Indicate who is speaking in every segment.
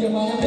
Speaker 1: Yeah.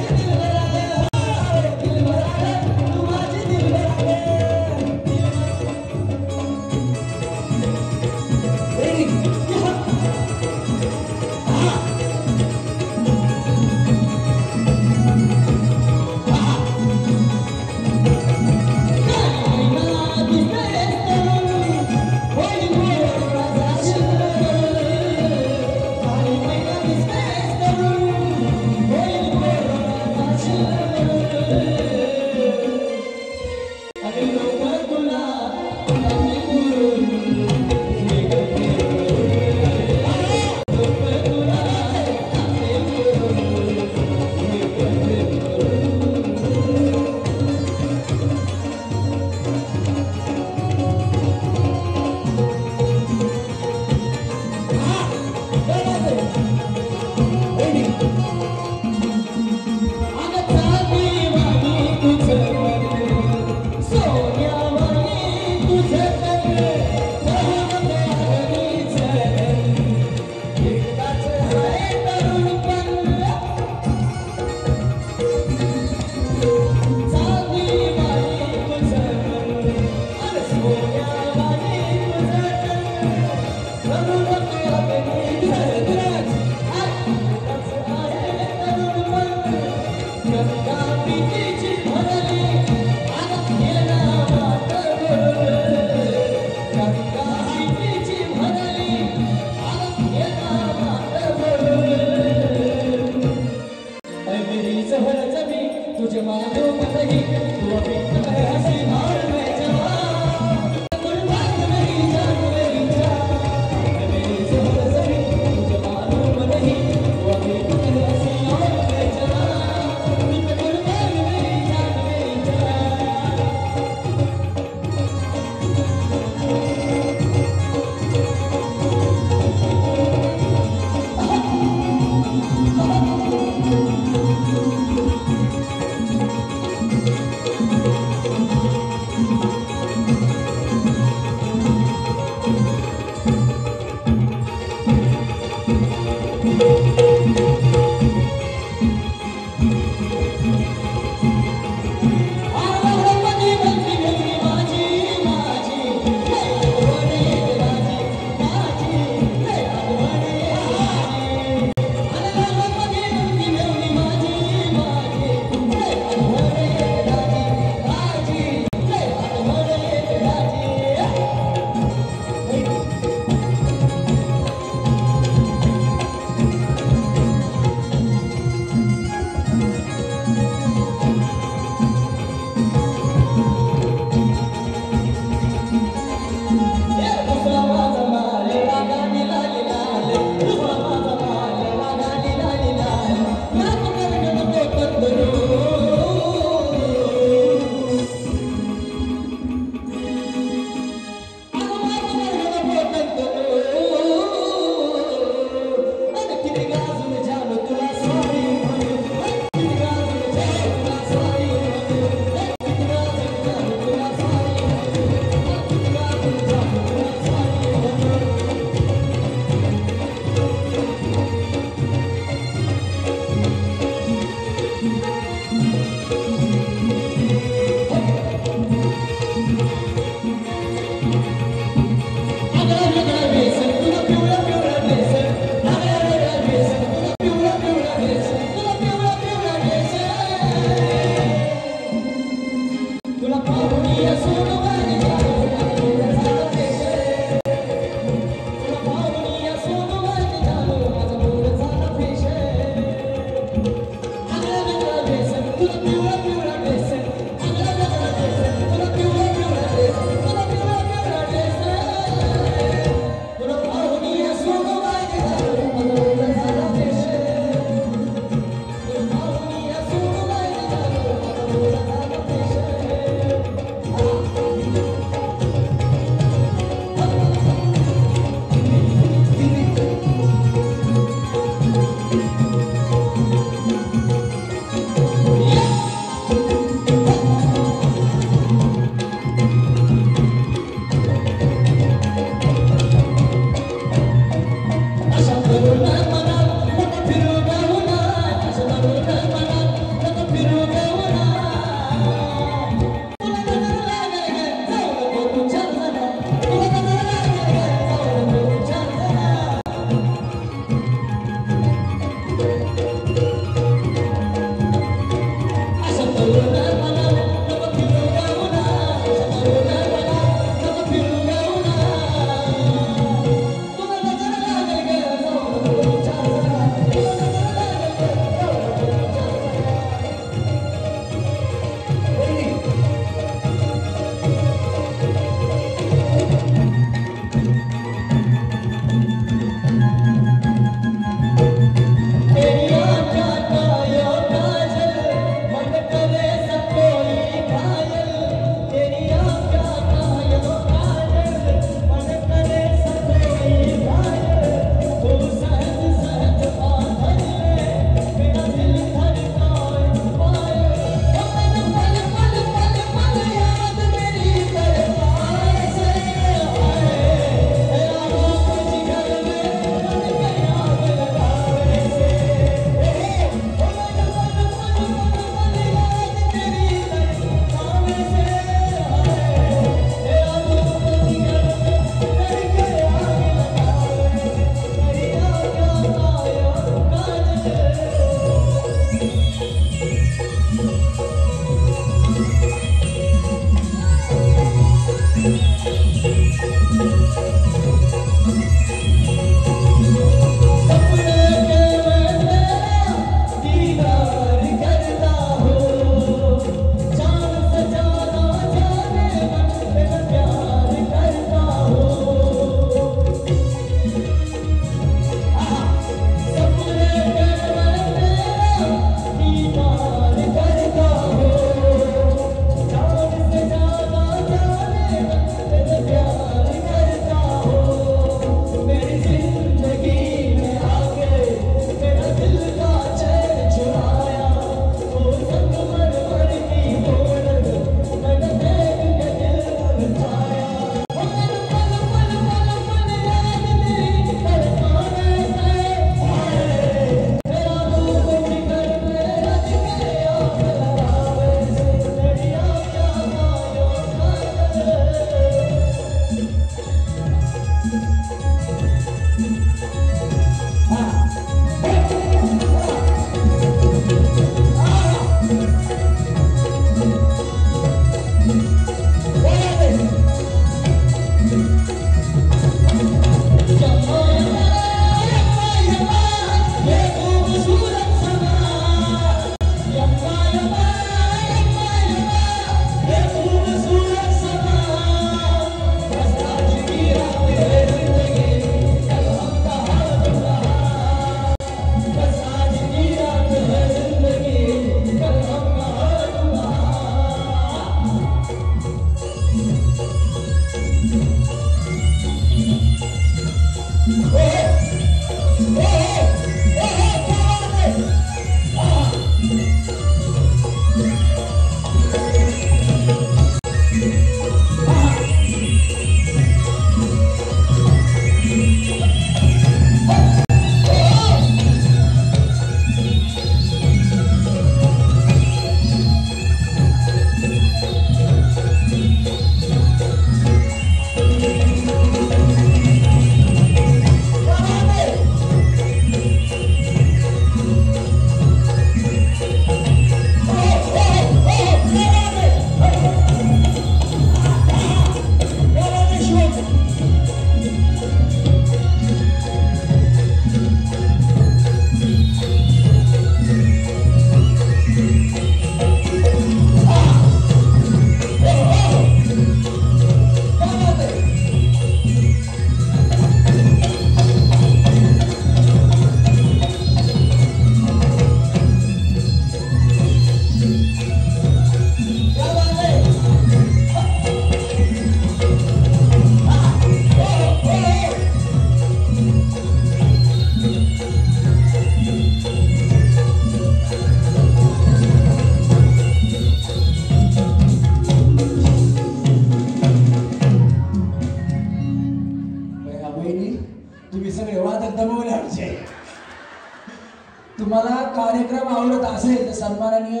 Speaker 1: तुम्हाला कार्यक्रम आवडत असेल तर सन्माननीय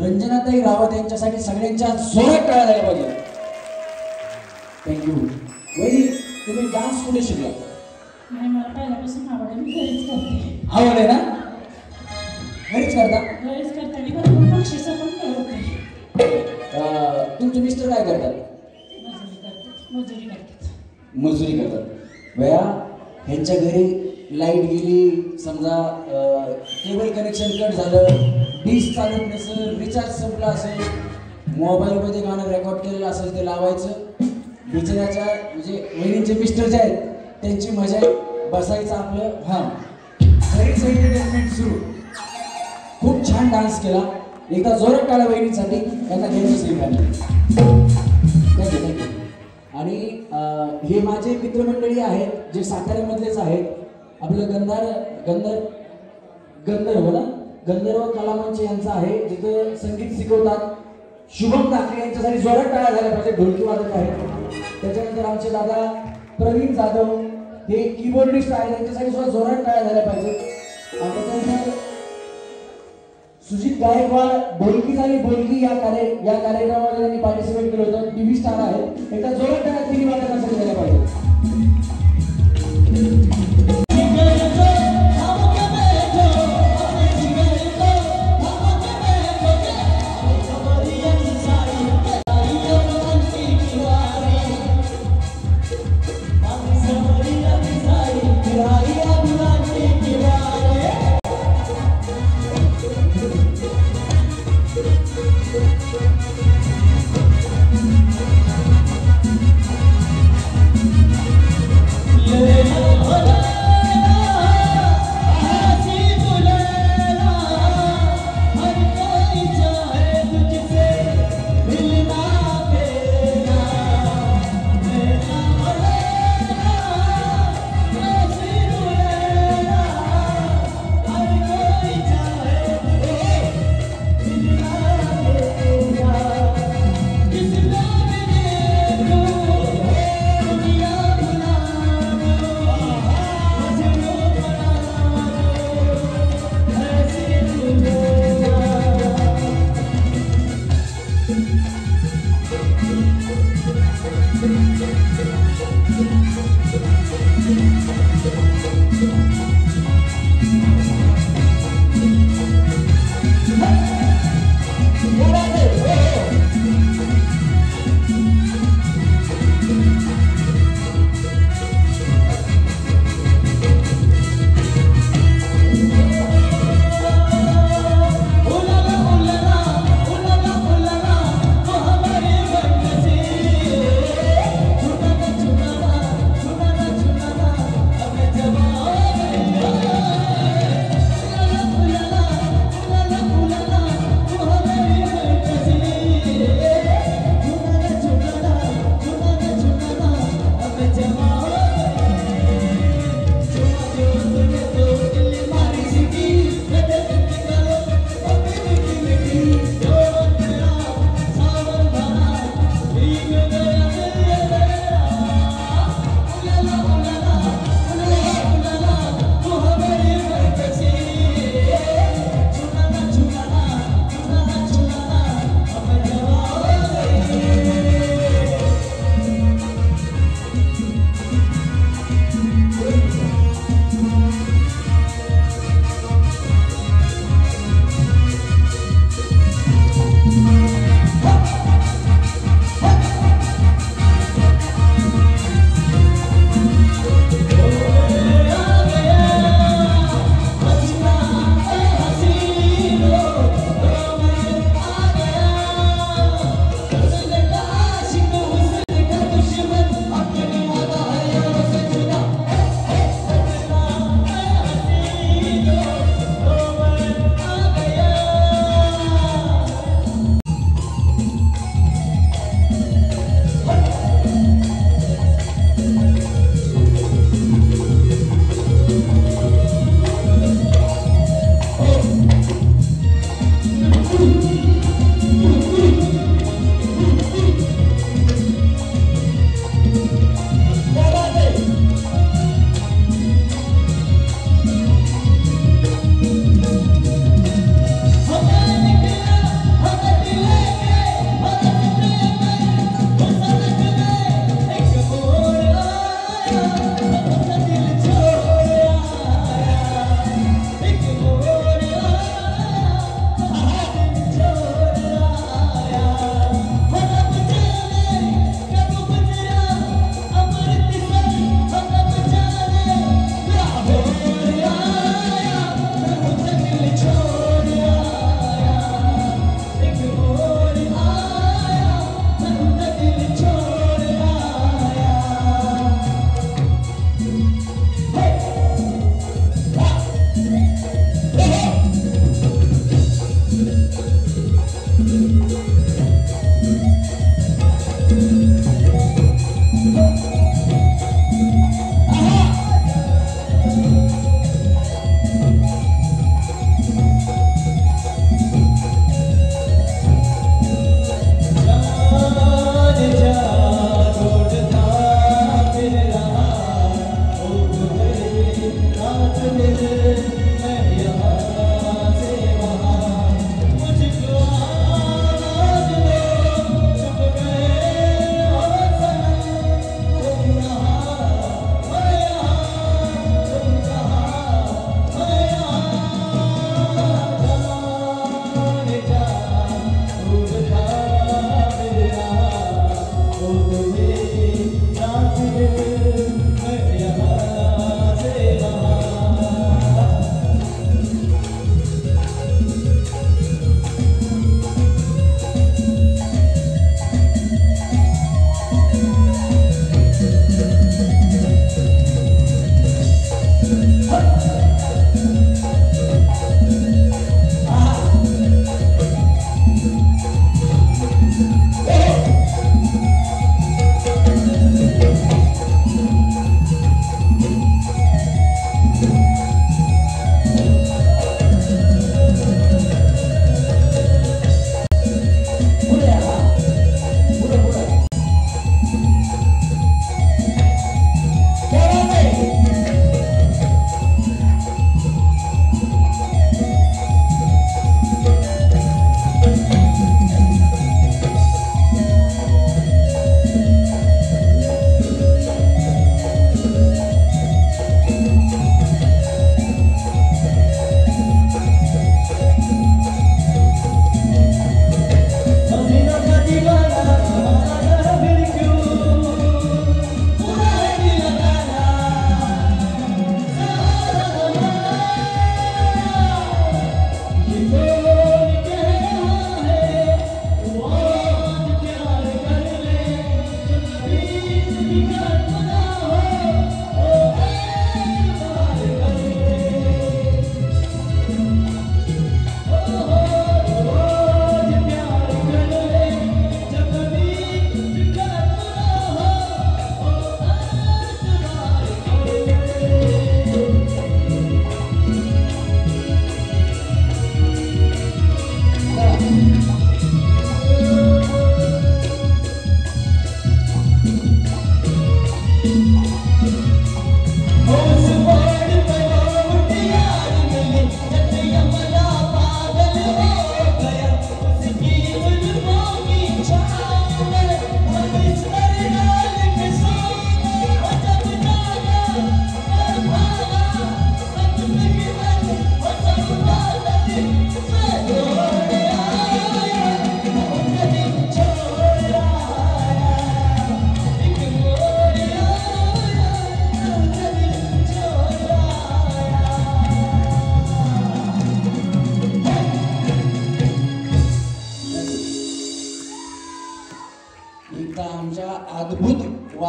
Speaker 1: रंजनाताई रावत यांच्यासाठी सगळ्यांच्या जोरात टाळ्या झाल्या पाहिजे. थँक्यू. वैरी तुम्ही डान्स कुठे शिकला?
Speaker 2: नाही, मला पहिल्यापासून आवड आहे. मी घरीच करते.
Speaker 1: आवड आहे ना? घरीच करता?
Speaker 2: घरीच करते आणि भरपूर बक्षिसं पण मिळवते.
Speaker 1: तुमचे मिस्टर काय करतात? मजुरी करतात. भैया ह्यांच्या घरी लाईट गेली, समजा केबल कनेक्शन कट झालं, डिश चालत नसेल, रिचार्ज संपला असेल, मोबाईलमध्ये गाणं रेकॉर्ड केलेलं असेल ते लावायचं. बिचाऱ्याच्या म्हणजे वहिनीचे मिस्टर जे आहेत त्यांची मजा बसायचं आपलं. हां, घरीच एंटरटेनमेंट सुरू. खूप छान डान्स केला. एकदा जोरात टाळ्या वहिनीसाठी. त्यांना घ्यायचं स्वीकारलं. Thank you thank you. आणि हे माझे मित्रमंडळी आहेत जे साताऱ्यामधलेच आहेत. आपलं गंधर्व ना, गंधर्व कलामंच यांचं आहे जिथं संगीत शिकवतात. शुभम ठाकरे यांच्यासाठी जोरात टाळ्या झाल्या पाहिजे, ढोलकी वादक आहेत. त्याच्यानंतर आमचे दादा प्रवीण जाधव हे कीबोर्डिस्ट आहेत, त्यांच्यासाठी सुद्धा जोरात टाळ्या झाल्या पाहिजे. आणि त्याच्यानंतर सुजित गायकवाड बोलकी झाली बोलकी या कार्यक्रमामध्ये त्यांनी पार्टिसिपेट केलं होतं. टीव्ही स्टार आहे. एकदा जोरात टाळ्या तिन्ही वादकांसाठी झाल्या पाहिजे.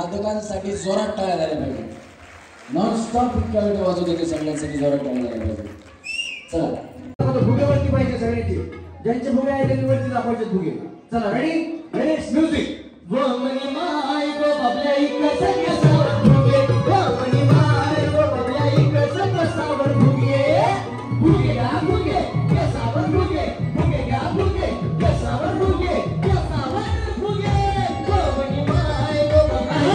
Speaker 1: वादकांसाठी जोरात टाळ्या झाल्या पाहिजे. नॉन स्टॉप इतक्या वेळ वाजवत होते सगळ्यांसाठी जोरात टाळ्या झाल्या पाहिजे. चला
Speaker 3: फुगेवरती पाहिजे सगळ्यांची, ज्यांचे फुगे आहे त्यांनी वरती दाखवायचे फुगे. चला रेडी रेडी म्युझिक. वो मनी माय गो बबल्या इकडे सगळ्यावर फुगे, वो मनी माय गो बबल्या इकडे सगळ्यावर फुगे. फुगे घ्या फुगे, केसावर फुगे, फुगे घ्या फुगे, केसावर फुगे, केसावर फुगे. वो मनी माय गो बबल्या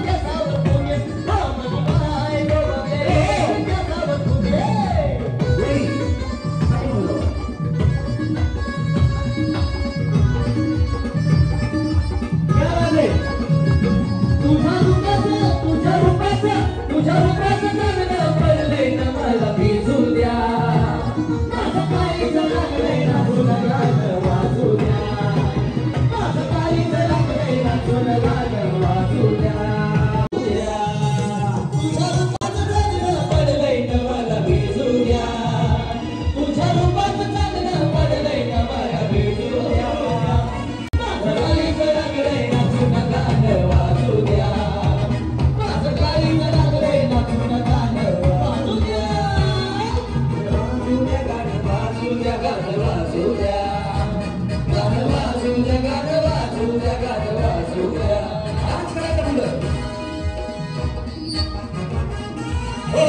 Speaker 3: केसावर फुगे, वो मनी माय गो बबल्या केसावर फुगे. तुझ्या रूपाचं चांदणं पडलंय ना मला भिजू द्या. माझं काळीचं लागलंय ना तुला गाणं वाजू द्या. माझं काळीचं लागलंय ना तुला गाणं वाजू द्या. तुझ्या रूपाचं चांदणं पडलंय ना मला भिजू द्या. तुझ्या रूपाचं चांदणं पडलंय ना मला भिजू द्या. माझं काळीचं लागलंय ना तुला गाणं वाजू द्या. माझं काळीचं लागलंय ना तुला गाणं वाजू द्या. वाजू द्या गाणं वाजू द्या, गाणं वाजू द्या, गाणं वाजू द्या, गाणं वाजू द्या. डान्स करायचं मुलं. हो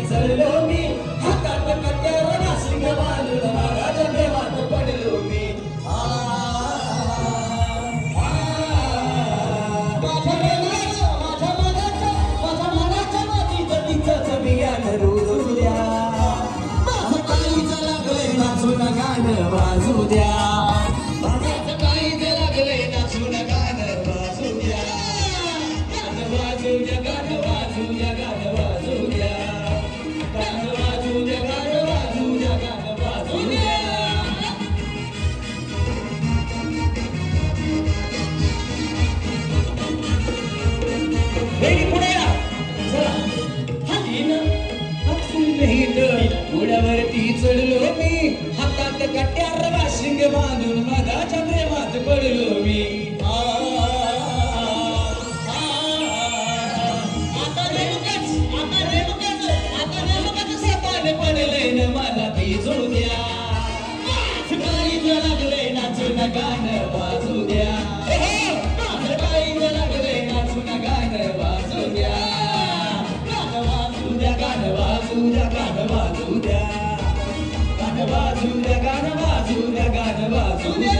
Speaker 3: चढलो मी, हातात कट्यावर नाशिक बांधून महाराजा प्रेमात पडलो मी. माझ्या मनाच्या मातीचं तिचंच बियाण रुजू द्या. माझं काळीचं लागलंय नाचून गाणं वाजू द्या. माझं काळीचं लागलंय नाचून गाणं वाजू द्या. गाणं वाजू द्या, गाणं वाजू द्या, गाणं वाजू द्या. पुण्यावरती चढलो मी, हातात कट्यार वाशिंग बांधून मधाच्या प्रेमात पडलो मी. आता रेणुकाच सापान पडलंय ना मला भिजू द्या. काळीचं लागलंय नाचून गाणं वाजू द्या. माझं काळीचं लागलंय नाचून गाणं वाजू द्या. गाणं वाजू द्या, गाणं वाजू द्या, गाणं वाजू द्या. गाणं वाजू द्या, गाणं वाजू द्या, गाणं वाजू द्या.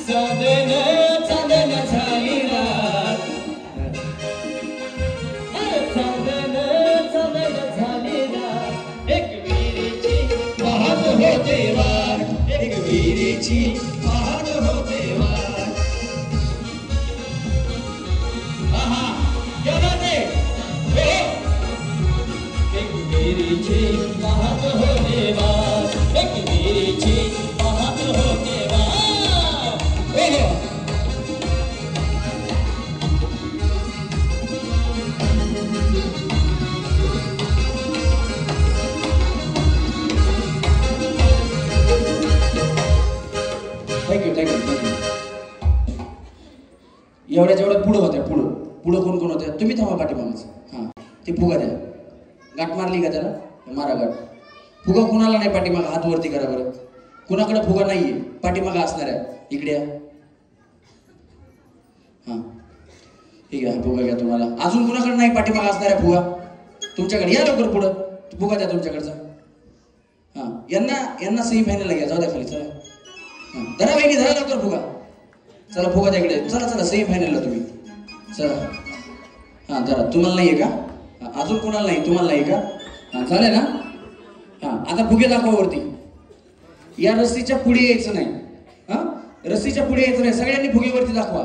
Speaker 3: चांदण चांदण झाली रात, चांदण चांदण झाली रात. एक विहिरीची वाहत होते वाट, एक विहिरीची वाहत होते वाट. आहा गेला ते. एक विहिरीची वाहत होते वाट, एक विहिरीची वाहत होते वाट.
Speaker 1: Thank you thank you thank you. एवढ्या जेवढ्या पुढं होत्या, पुढं पुढं कोण कोण होत्या तुम्ही थांबा पाठीमागच. हां ते फुगा द्या. गाठ मारली का त्याला, मारा गाठ. फुगा कुणाला नाही पाठीमाग, हात वरती करा बरं. कुणाकडे फुगा नाहीये पाठीमाग असणाऱ्या इकडे. हां ठीक आहे, फुगा घ्या तुम्हाला. अजून कुणाकडे नाही पाठीमाग असणाऱ्या फुगा तुमच्याकडे, या लवकर पुढं. फुगा द्या तुमच्याकडचा. हां यांना सेमी फायनलला घ्या, जाऊ द्या खाली. चला हां धरा वहिनी, धरा लवकर फुगा. चला फुगा द्या इकडे. चला चला सेमी फायनलला तुम्ही. चला हां धरा. तुम्हाला नाही आहे का अजून? कोणाला नाही? तुम्हाला नाही का? हां चालेल ना. हां आता फुगे दाखवा वरती. या रस्सीच्या पुढे यायचं नाही. हां रस्सीच्या पुढे यायचं नाही, सगळ्यांनी फुगे वरती दाखवा.